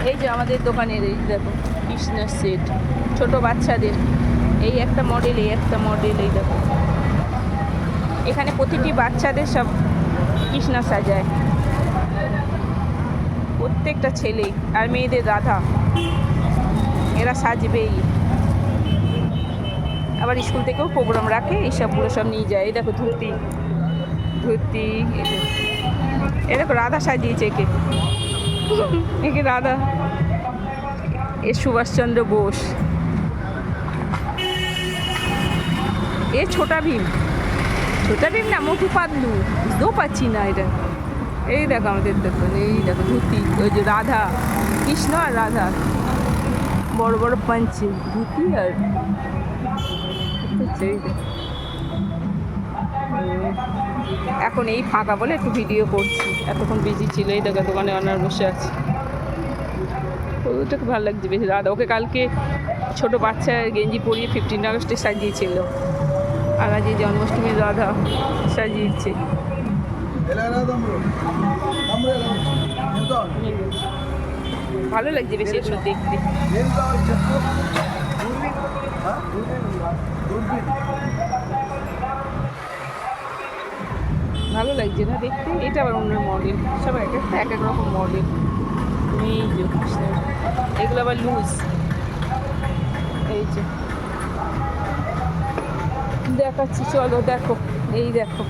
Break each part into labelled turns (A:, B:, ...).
A: এই যে আমাদের দোকানের এই দেখো কৃষ্ণার সেট, ছোট বাচ্চাদের এই একটা মডেল, এই একটা মডেল, এই দেখো এখানে প্রতিটি বাচ্চাদের সব কৃষ্ণা সাজায়, প্রত্যেকটা ছেলে আর মেয়েদের রাধা, এরা সাজবেই। আবার স্কুল থেকেও প্রোগ্রাম রাখে, এইসবগুলো সব নিয়ে যায়। এই দেখো ধুতি, ধুতি, এই দেখো রাধা সাজিয়েছে একে, একে রাধা, এ সুভাষচন্দ্র বোস, এ ছোটা ভীম, ছোটা ভীম না মোটু পাতলু, বুঝতেও পারছি না এটা। এই দেখো আমাদের দোকান, এই দেখো ধুতি, ওই যে রাধা কৃষ্ণ আর রাধা, বড় বড় পাঞ্চি ধুতি আর এখন এই ফাঁকা বলে একটু ভিডিও করছি, এতক্ষণ বিজি ছিল। এই দেখো দোকানে অনার বসে আছে, ওটা খুব ভালো লাগছে বেশি। দাদা ওকে কালকে ছোট বাচ্চার গেঞ্জি পরিয়ে 15 আগস্টে সাজিয়েছিল, আর আজ এই জন্মাষ্টমীর রাধা সাজিয়েছে। ভালো লাগছে বেশি এসব দেখতে। ভালো লাগছে না দেখতে? এটা আবার অন্য মডেল, সব এক একটা এক এক রকম মডেল। এই যে এগুলো আবার লুজ, এই যে দেখাচ্ছি চলো দেখো, এই দেখো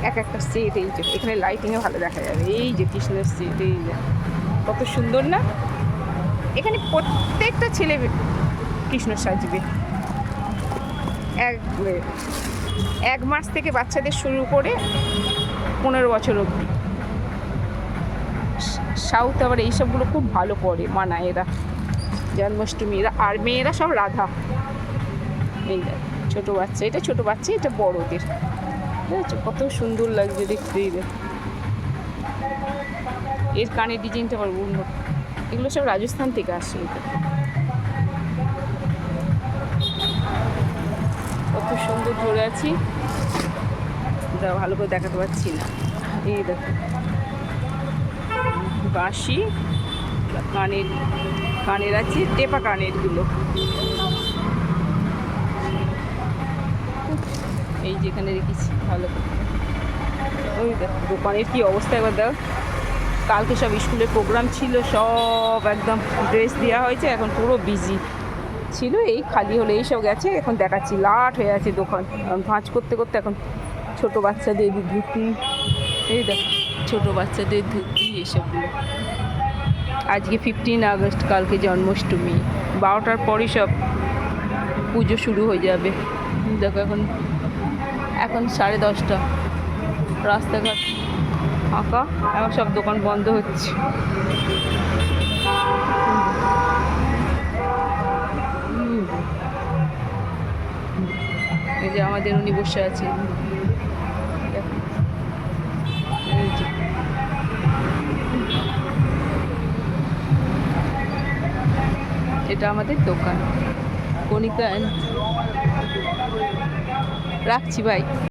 A: এক একটা সেট, এই যে এখানে লাইটিংয়ে ভালো দেখা যাবে। এই যে কৃষ্ণের সেট, এই যে কত সুন্দর না? এখানে প্রত্যেকটা ছেলে কৃষ্ণ সাজবে, এক মাস থেকে বাচ্চাদের শুরু করে 15 বছর অবধি। সাউথ আবার এইসবগুলো খুব ভালো করে মানায় এরা, জন্মাষ্টমী। এরা আর মেয়েরা সব রাধা। এই দেখ ছোটো বাচ্চা, এটা ছোটো বাচ্চা, এটা বড়দের, বুঝেছো? কত সুন্দর লাগছে দেখতে। এর কানের ডিজাইনটা আবার অন্য, এগুলো সব রাজস্থান থেকে আসে। কত সুন্দর ধরে আছি, ভালো করে দেখাতে পারছি না। এই দেখো বাঁশি, কানের আছে টেপা কানেরগুলো, এই যেখানে রেখেছি ভালো করে। ওই দেখো দোকানের কী অবস্থা এবার দেখো। কালকে সব স্কুলের প্রোগ্রাম ছিল, সব একদম ড্রেস দেওয়া হয়েছে, এখন পুরো বিজি ছিল, এই খালি হলে এই সব গেছে। এখন দেখাচ্ছি লাট হয়ে আছে দোকান, ভাঁজ করতে করতে। এখন ছোটো বাচ্চাদের ধুতি, এই দেখো ছোটো বাচ্চাদের ধুতি, এসবগুলো। আজকে 15 আগস্ট, কালকে জন্মাষ্টমী, 12টার পরই সব পুজো শুরু হয়ে যাবে। দেখো এখন 10:30, রাস্তাঘাট ফাঁকা, এখন সব দোকান বন্ধ হচ্ছে। এই যে আমাদের উনি বসে আছে, এটা আমাদের দোকান কণিকা। রাখছি ভাই।